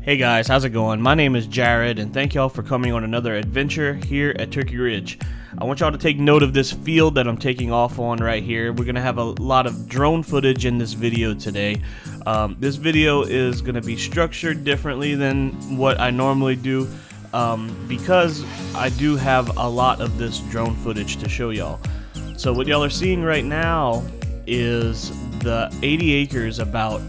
Hey guys, how's it going? My name is Jared, and thank y'all for coming on another adventure here at Turkey Ridge. I want y'all to take note of this field that I'm taking off on right here. We're going to have a lot of drone footage in this video today. This video is going to be structured differently than what I normally do because I do have a lot of this drone footage to show y'all. So what y'all are seeing right now is the 80 acres about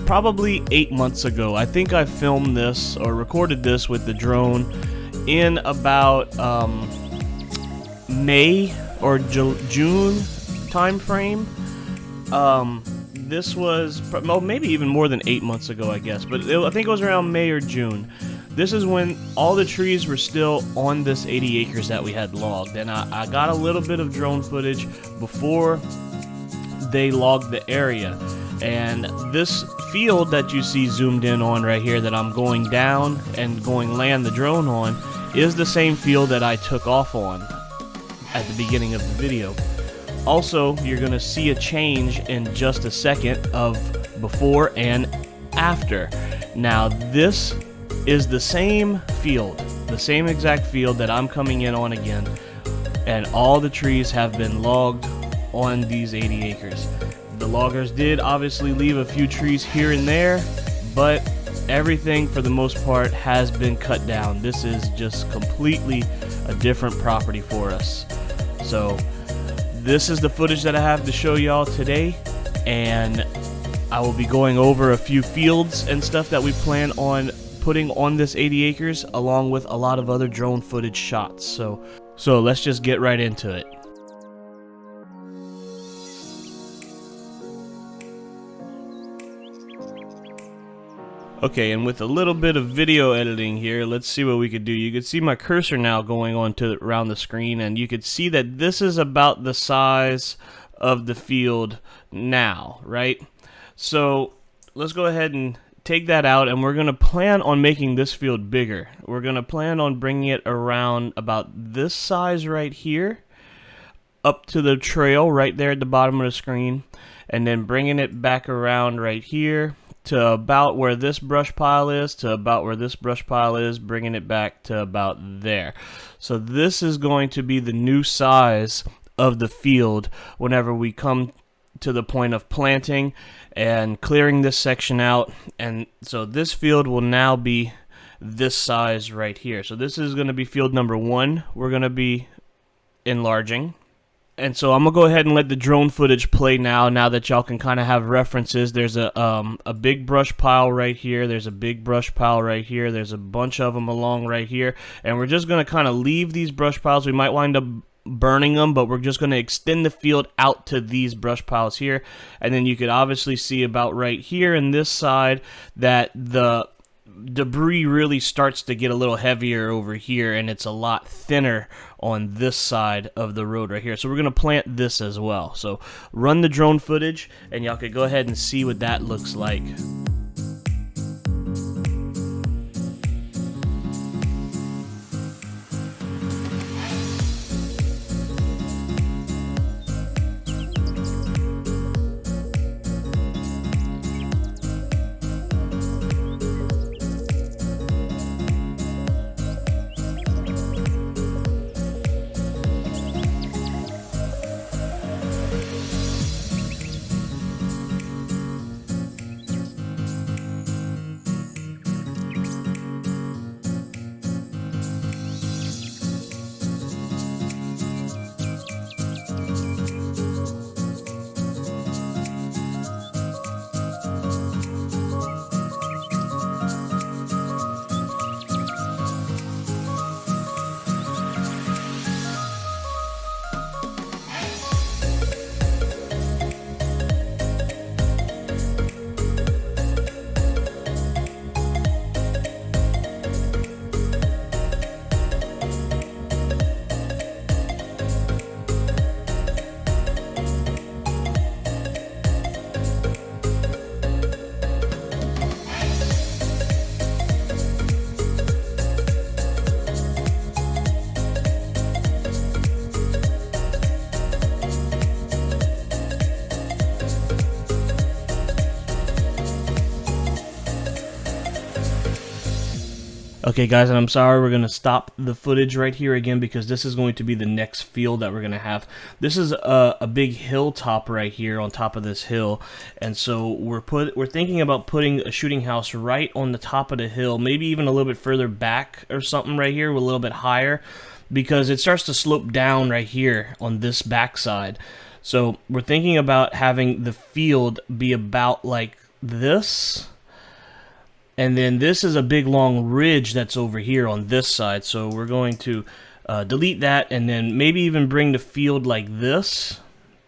probably 8 months ago. I think I filmed this or recorded this with the drone in about May or June time frame. This was maybe even more than 8 months ago, I guess, but I think it was around May or June. This is when all the trees were still on this 80 acres that we had logged, and I got a little bit of drone footage before they logged the area. And this field that you see zoomed in on right here that I'm going down and going land the drone on is the same field that I took off on at the beginning of the video. Also, you're going to see a change in just a second of before and after. Now, this is the same field, the same exact field that I'm coming in on again, and all the trees have been logged on these 80 acres. The loggers did obviously leave a few trees here and there, but everything for the most part has been cut down. This is just completely a different property for us. So this is the footage that I have to show y'all today, and I will be going over a few fields and stuff that we plan on putting on this 80 acres along with a lot of other drone footage shots. So let's just get right into it. Okay, and with a little bit of video editing here, let's see what we could do. You can see my cursor now going on to around the screen, and you could see that this is about the size of the field now, right? So let's go ahead and take that out, and we're going to plan on making this field bigger. We're going to plan on bringing it around about this size right here, up to the trail right there at the bottom of the screen, and then bringing it back around right here to about where this brush pile is, to about where this brush pile is, bringing it back to about there. So this is going to be the new size of the field whenever we come to the point of planting and clearing this section out. And so this field will now be this size right here. So this is going to be field number 1. We're going to be enlarging. And so I'm going to go ahead and let the drone footage play now that y'all can kind of have references. There's a big brush pile right here. There's a big brush pile right here. There's a bunch of them along right here. And we're just going to kind of leave these brush piles. We might wind up burning them, but we're just going to extend the field out to these brush piles here. And then you could obviously see about right here in this side that the debris really starts to get a little heavier over here, and it's a lot thinner on this side of the road right here. So we're going to plant this as well. So run the drone footage and y'all could go ahead and see what that looks like. Okay guys, and I'm sorry, we're going to stop the footage right here again because this is going to be the next field that we're going to have. This is a big hilltop right here on top of this hill, and so we're thinking about putting a shooting house right on the top of the hill, maybe even a little bit further back or something right here, a little bit higher, because it starts to slope down right here on this backside. So we're thinking about having the field be about like this. And then this is a big long ridge that's over here on this side. So we're going to delete that and then maybe even bring the field like this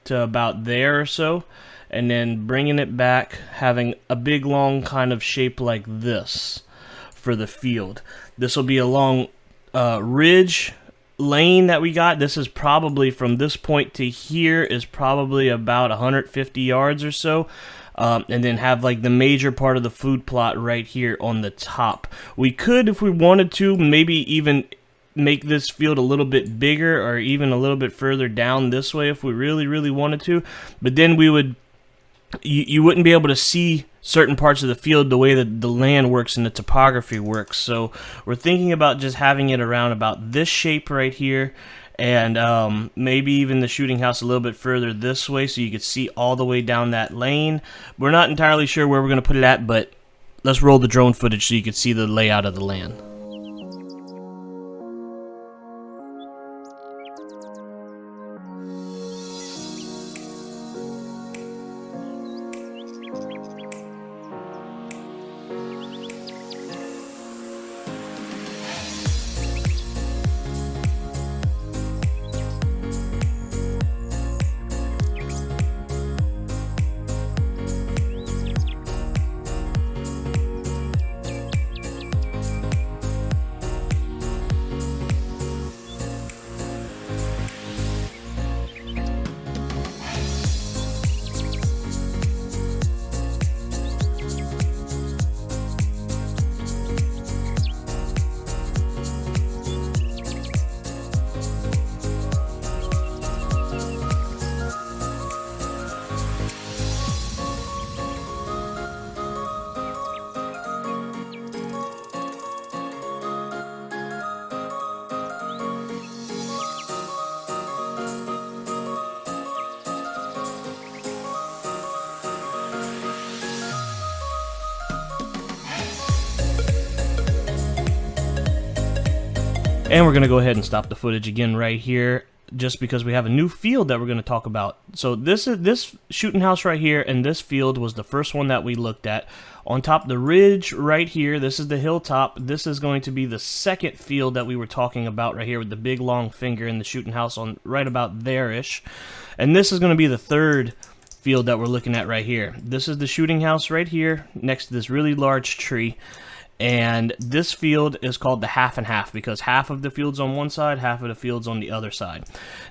to about there or so. And then bringing it back, having a big long kind of shape like this for the field. This will be a long ridge lane that we got. This is probably from this point to here is probably about 150 yards or so. And then have like the major part of the food plot right here on the top. We could, if we wanted to, maybe even make this field a little bit bigger or even a little bit further down this way if we really wanted to. But then we would, you wouldn't be able to see certain parts of the field the way that the land works and the topography works. So we're thinking about just having it around about this shape right here. And maybe even the shooting house a little bit further this way so you could see all the way down that lane. We're not entirely sure where we're going to put it at, but let's roll the drone footage so you can see the layout of the land. And we're going to go ahead and stop the footage again right here just because we have a new field that we're going to talk about. So this shooting house right here and this field was the first one that we looked at. On top of the ridge right here, this is the hilltop. This is going to be the second field that we were talking about right here with the big long finger and the shooting house on right about there-ish. And this is going to be the third field that we're looking at right here. This is the shooting house right here next to this really large tree. And this field is called the half and half because half of the field's on one side, half of the field's on the other side.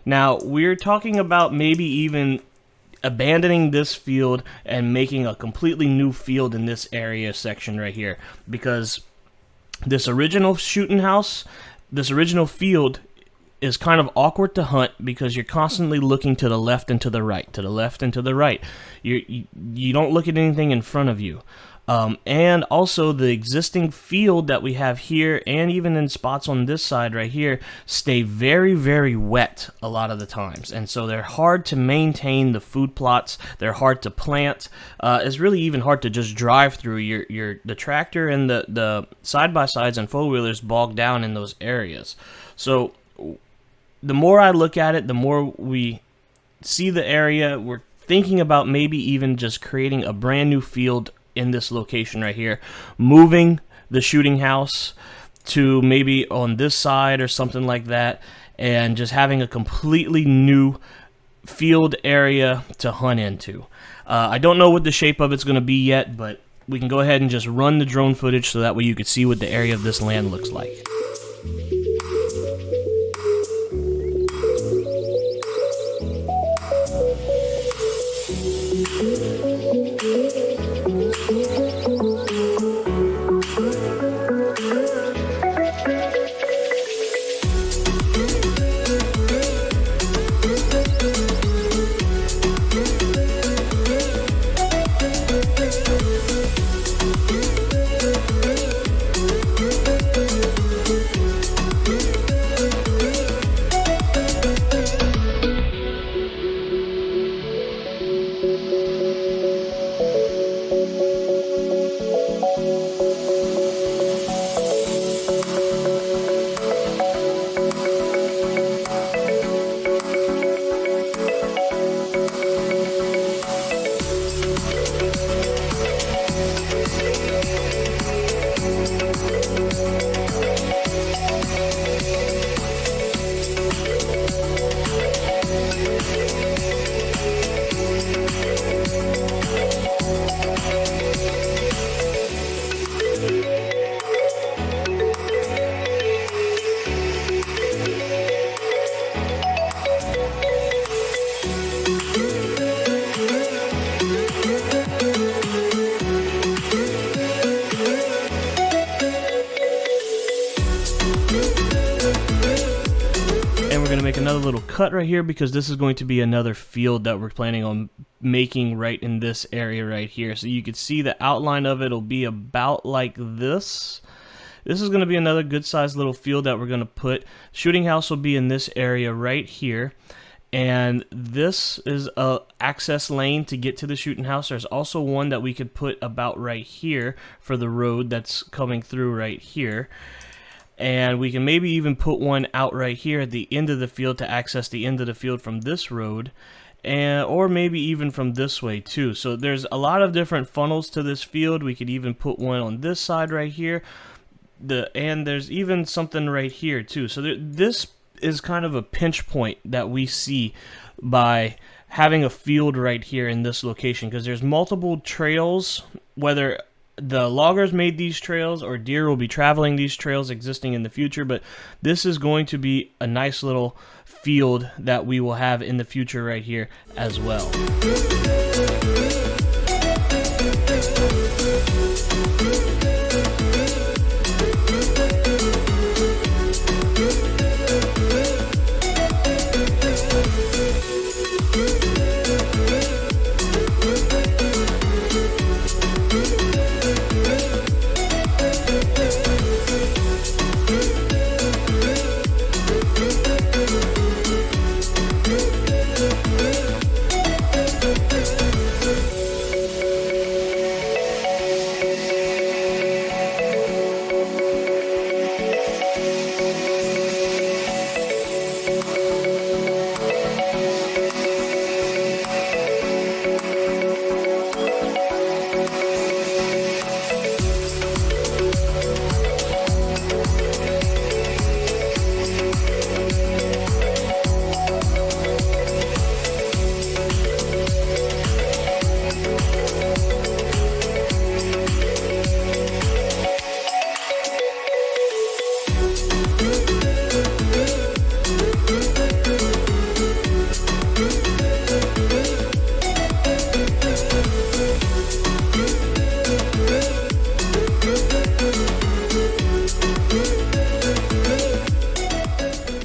Now, we're talking about maybe even abandoning this field and making a completely new field in this area section right here because this original shooting house, this original field is kind of awkward to hunt because you're constantly looking to the left and to the right, to the left and to the right. You don't look at anything in front of you. And also the existing field that we have here and even in spots on this side right here stay very wet a lot of the times, and so they're hard to maintain the food plots. They're hard to plant. It's really even hard to just drive through. The tractor and the side-by-sides and four-wheelers bog down in those areas. So the more I look at it, the more we see the area. We're thinking about maybe even just creating a brand new field in this location right here, moving the shooting house to maybe on this side or something like that, and just having a completely new field area to hunt into. I don't know what the shape of it's going to be yet, but we can go ahead and just run the drone footage so that way you can see what the area of this land looks like. We're going to make another little cut right here because this is going to be another field that we're planning on making right in this area right here. So you can see the outline of it will be about like this. This is going to be another good sized little field that we're going to put. Shooting house will be in this area right here. And this is a access lane to get to the shooting house. There's also one that we could put about right here for the road that's coming through right here. And we can maybe even put one out right here at the end of the field to access the end of the field from this road, or maybe even from this way too. So there's a lot of different funnels to this field. We could even put one on this side right here, and there's even something right here too. So this is kind of a pinch point that we see by having a field right here in this location, because there's multiple trails, whether the loggers made these trails or deer will be traveling these trails existing in the future, but this is going to be a nice little field that we will have in the future right here as well.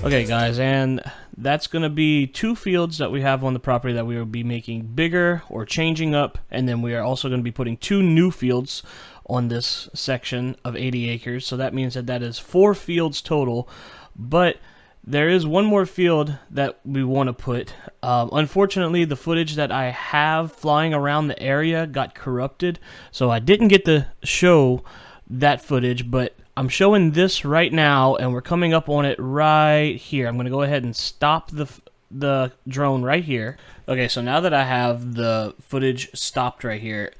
Okay guys, and that's going to be 2 fields that we have on the property that we will be making bigger or changing up, and then we are also going to be putting 2 new fields on this section of 80 acres. So that means that that is 4 fields total, but there is one more field that we want to put. Unfortunately, the footage that I have flying around the area got corrupted, so I didn't get to show that footage, but I'm showing this right now, and we're coming up on it right here. I'm going to go ahead and stop the drone right here. Okay, so now that I have the footage stopped right here,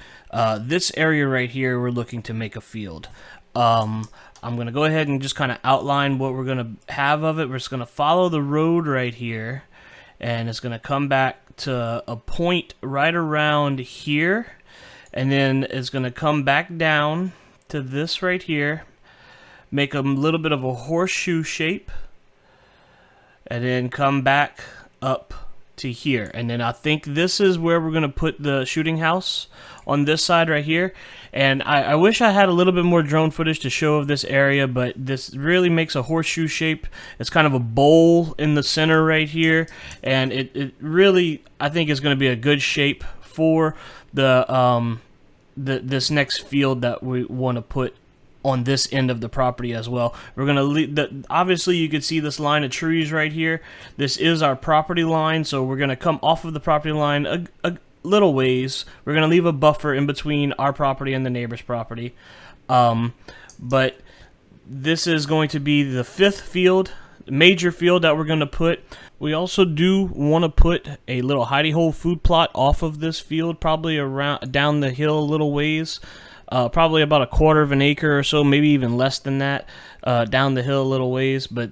this area right here, we're looking to make a field. I'm going to go ahead and just kind of outline what we're going to have of it. We're just going to follow the road right here, and it's going to come back to a point right around here, and then it's going to come back down to this right here, make a little bit of a horseshoe shape, and then come back up to here. And then I think this is where we're going to put the shooting house, on this side right here. And I wish I had a little bit more drone footage to show of this area, but this really makes a horseshoe shape. It's kind of a bowl in the center right here, and it really, I think, is going to be a good shape for this next field that we want to put on this end of the property as well. We're going to leave obviously you can see this line of trees right here. This is our property line, so we're going to come off of the property line a little ways. We're going to leave a buffer in between our property and the neighbor's property. But this is going to be the 5th field, major field that we're going to put. We also do want to put a little hidey hole food plot off of this field, probably around down the hill a little ways. probably about a quarter of an acre or so, maybe even less than that, down the hill a little ways. But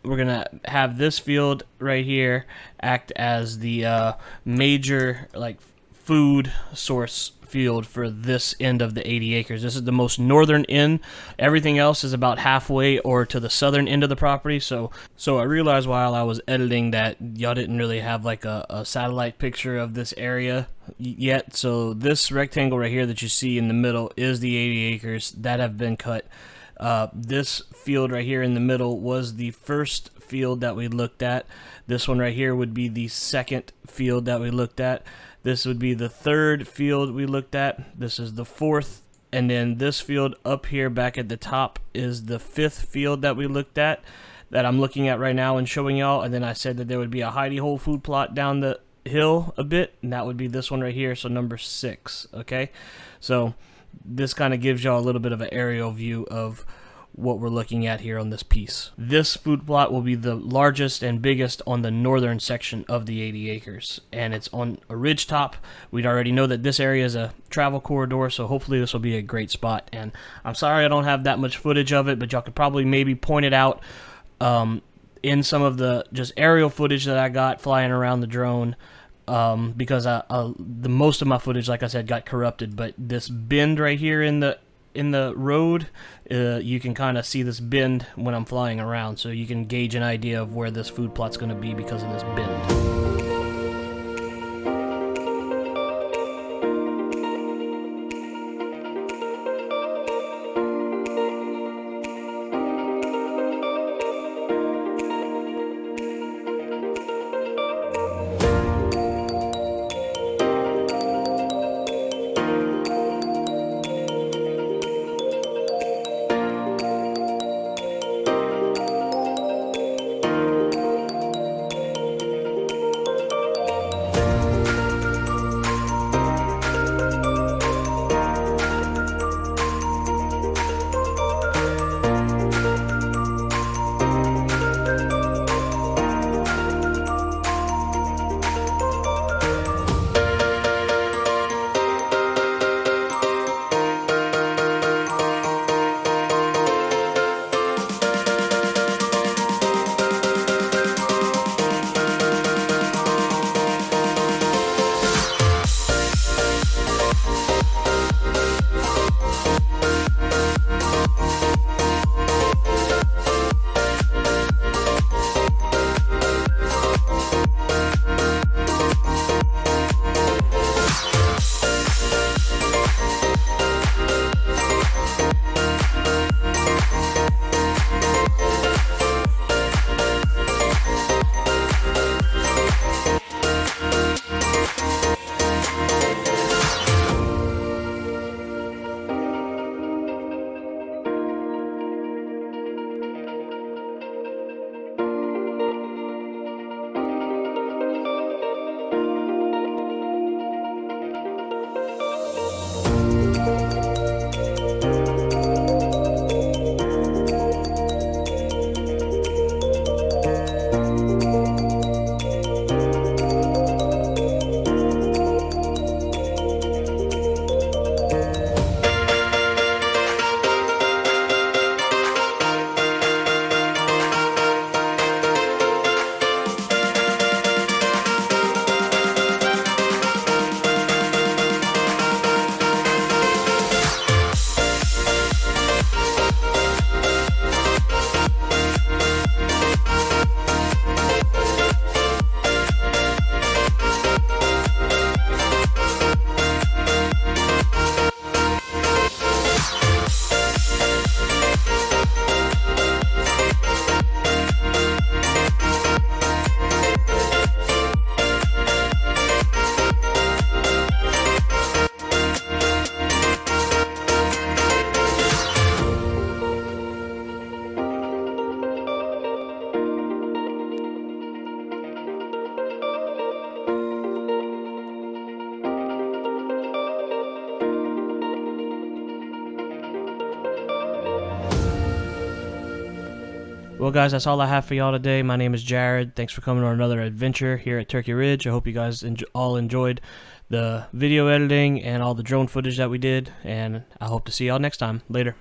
we're gonna have this field right here act as the major like food source field for this end of the 80 acres. This is the most northern end. Everything else is about halfway or to the southern end of the property. So I realized while I was editing that y'all didn't really have like a satellite picture of this area yet. So this rectangle right here that you see in the middle is the 80 acres that have been cut. This field right here in the middle was the first field that we looked at. This one right here would be the second field that we looked at. This would be the third field we looked at. This is the fourth. And then this field up here back at the top is the fifth field that we looked at, that I'm looking at right now and showing y'all. And then I said that there would be a hidey hole food plot down the hill a bit, and that would be this one right here, so number 6. Okay, so this kind of gives y'all a little bit of an aerial view of what we're looking at here on this piece. This food plot will be the largest and biggest on the northern section of the 80 acres, and it's on a ridge top. We'd already know that this area is a travel corridor, so hopefully this will be a great spot. And I'm sorry I don't have that much footage of it, but y'all could probably maybe point it out in some of the just aerial footage that I got flying around the drone, because the most of my footage, like I said, got corrupted. But this bend right here in the road, you can kind of see this bend when I'm flying around, so you can gauge an idea of where this food plot's going to be because of this bend. Well, guys, that's all I have for y'all today. My name is Jared. Thanks for coming on another adventure here at Turkey Ridge. I hope you guys all enjoyed the video editing and all the drone footage that we did, and I hope to see y'all next time. Later.